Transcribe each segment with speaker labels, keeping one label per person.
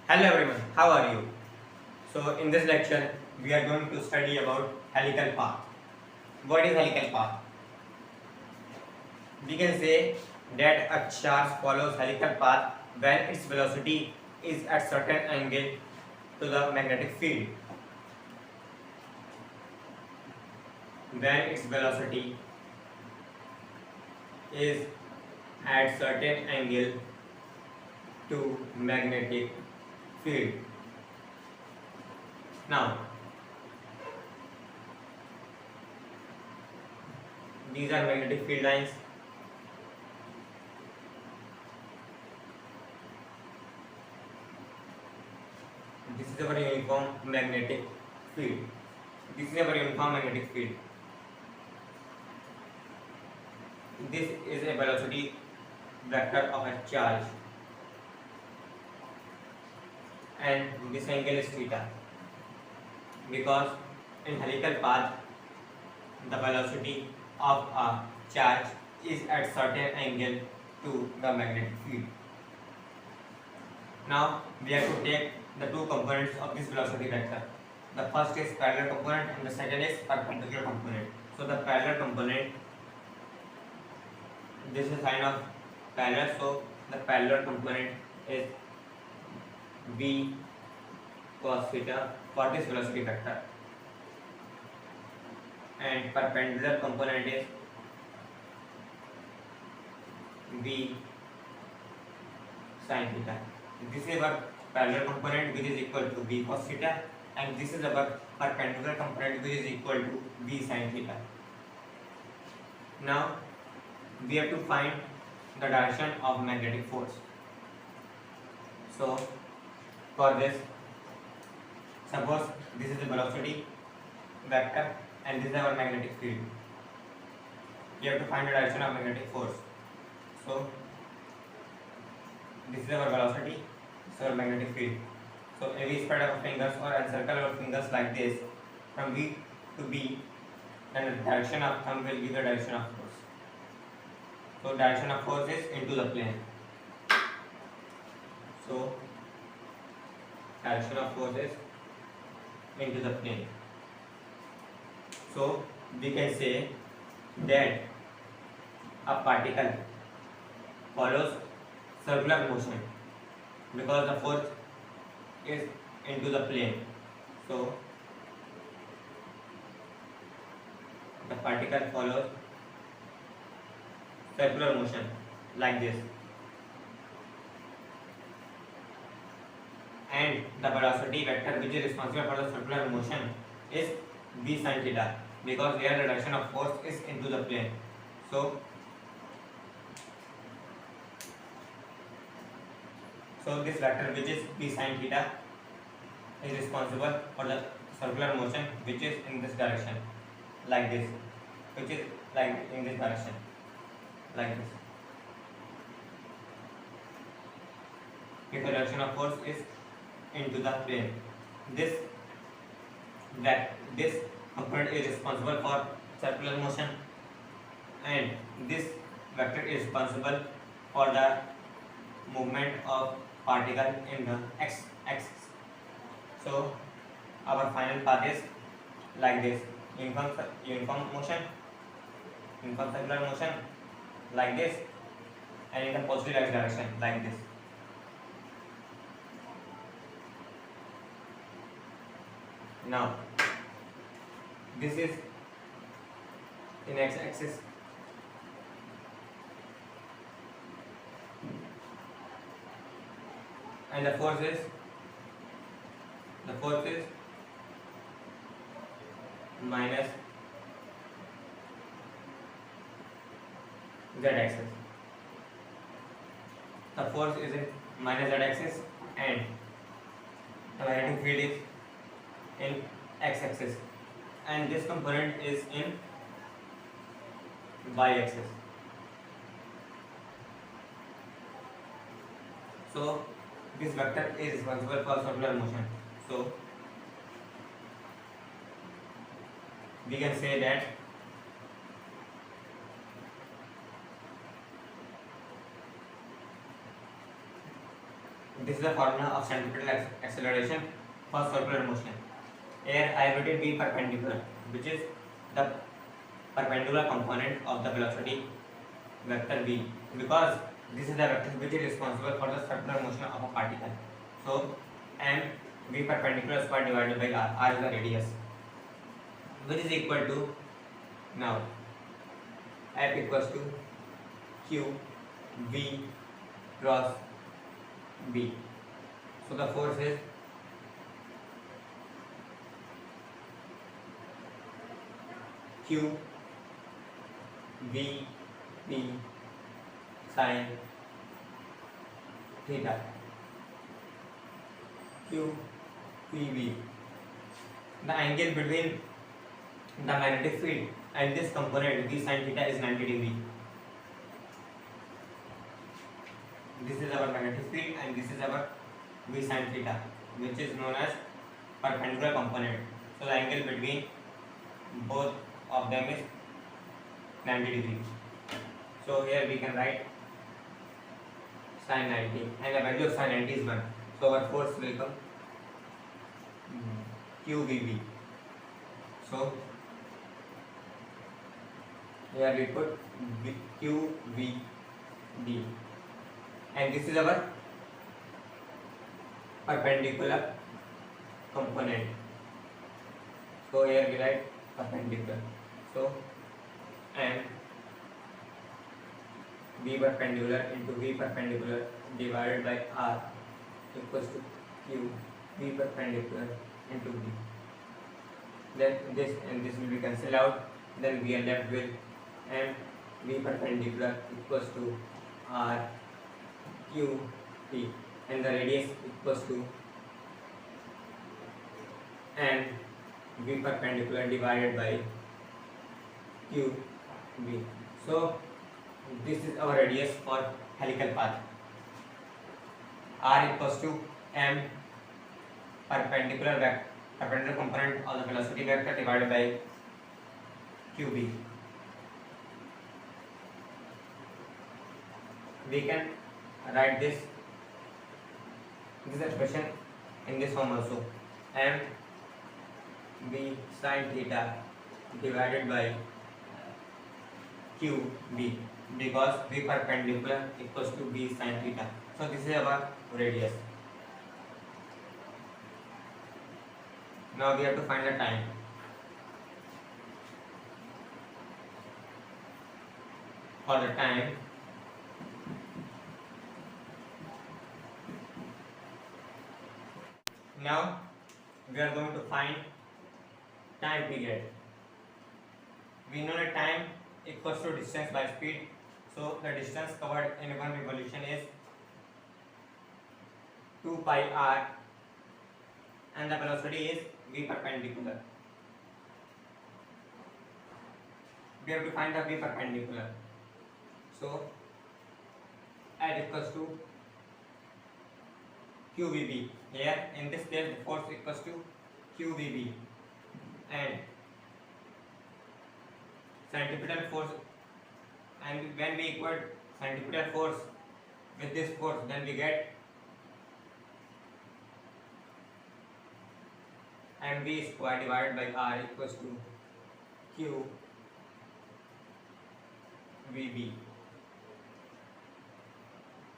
Speaker 1: Hello everyone, how are you? So in this lecture, we are going to study about helical path. What is helical path? We can say that a charge follows helical path when its velocity is at certain angle to the magnetic field. When its velocity is at certain angle to magnetic field. Now, these are magnetic field lines. This is our uniform magnetic field. This is our uniform magnetic field. This is a velocity vector of a charge, and this angle is theta, because in helical path the velocity of a charge is at certain angle to the magnetic field. Now we have to take the two components of this velocity vector. The first is parallel component and the second is perpendicular component. So the parallel component, this is sign of parallel, so the parallel component is v cos theta for this velocity vector, and perpendicular component is v sin theta. This is our parallel component which is equal to v cos theta, and this is our perpendicular component which is equal to v sin theta. Now we have to find the direction of magnetic force. So for this, suppose this is the velocity vector and this is our magnetic field. We have to find the direction of magnetic force. So this is our velocity, this is our magnetic field. So if we spread our fingers or encircle our fingers like this from V to B, then the direction of thumb will be the direction of force. So direction of force is into the plane. So direction of force is into the plane. So we can say that a particle follows circular motion because the force is into the plane. So the particle follows circular motion like this, and the velocity vector which is responsible for the circular motion is v sin theta, because there the direction of force is into the plane. So this vector which is v sin theta is responsible for the circular motion which is in this direction like this, which is like in this direction like this. If the direction of force is into the plane, this component is responsible for circular motion, and this vector is responsible for the movement of particle in the x-axis. So our final path is like this: uniform motion, uniform circular motion like this, and in the positive x direction like this. Now this is in x-axis, and the force is minus z-axis. The force is in minus z-axis, and the magnetic field is in x-axis, and this component is in y-axis. So this vector is responsible for circular motion. So we can say that This is the formula of centripetal acceleration for circular motion. Here I have written v perpendicular, which is the perpendicular component of the velocity vector v, because this is the vector which is responsible for the circular motion of a particle. So m v perpendicular square divided by r is the radius, which is equal to, now F equals to q v cross b. So the force is q v p sin theta. q p v, the angle between the magnetic field and this component v sin theta is 90 degree. This is our magnetic field and this is our v sin theta, which is known as perpendicular component. So the angle between both of them is 90 degree. So here we can write sin 90 and the value of sin 90 is 1. So our force will come QVB. So here we put QVB, and this is our perpendicular component. So here we write perpendicular. So and V perpendicular into V perpendicular divided by R equals to Q V perpendicular into V. Then this and this will be cancelled out. Then we are left with M V perpendicular equals to R Q P, and the radius equals to N V perpendicular divided by Q V. So this is our radius for helical path. R equals to M perpendicular component of the velocity vector divided by QB. We can write this expression in this form also: M V sin theta divided by QB, because V perpendicular equals to V sin theta. So this is our radius. Now we have to find the time. For the time, now we are going to find time period. We know that time equals to distance by speed. So the distance covered in one revolution is 2 pi r, and the velocity is v perpendicular. We have to find the v perpendicular. So L equals to QVB. Here in this case the force equals to QVB, and centripetal force, and when we equate centripetal force with this force, then we get mv square divided by r equals to QVB.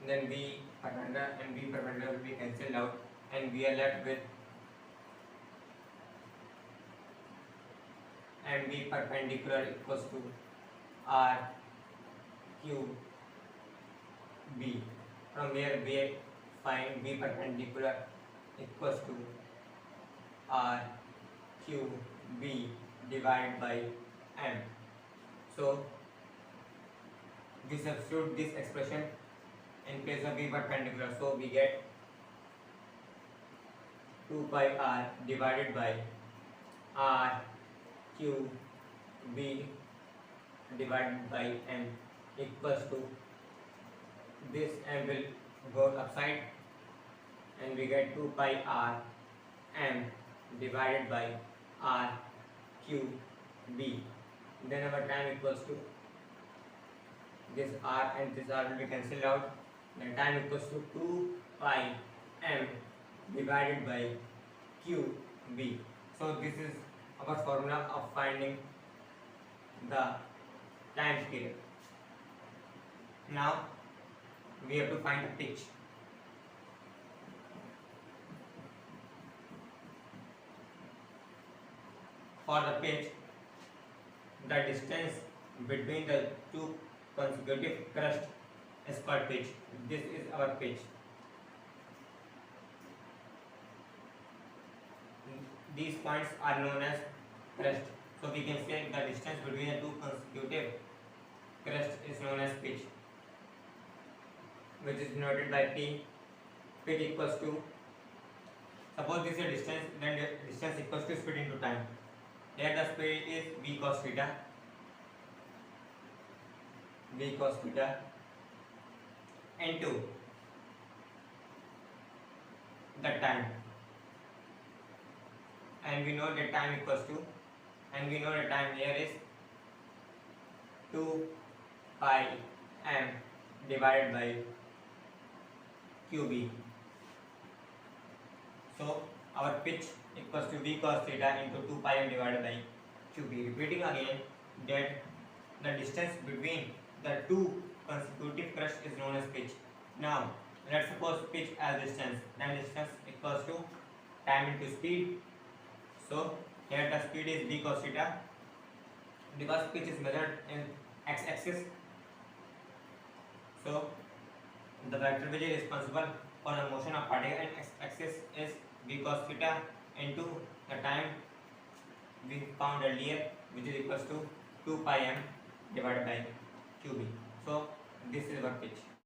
Speaker 1: Then V perpendicular and V perpendicular will be cancelled out, and we are left with mv perpendicular equals to r q b. From here we find v perpendicular equals to r q b divided by m. So we substitute this expression in place of v perpendicular. So we get 2 pi r divided by r q b divided by m equals to, this m will go upside, and we get 2 pi r m divided by r q b. Then our time equals to, this r and this r will be cancelled out. The time equals to 2 pi m divided by qb. So this is our formula of finding the time period. Now we have to find the pitch. For the pitch, the distance between the two consecutive crusts is called pitch. This is our pitch. These points are known as crest. So we can say the distance between the two consecutive crests is known as pitch, which is denoted by P. Pitch equals to, suppose this is a distance, then the distance equals to speed into time. Here the speed is v cos theta, into the time, and we know the time equals to, and we know the time here is 2 pi m divided by qb. So our pitch equals to v cos theta into 2 pi m divided by qb. Repeating again that the distance between the two consecutive crusts is known as pitch. Now let's suppose pitch as distance, then distance equals to time into speed. So here the speed is v cos theta, because pitch is measured in x-axis. So the vector which is responsible for the motion of particle in x-axis is v cos theta into the time we found earlier, which is equals to 2 pi m divided by qb. So this is our pitch.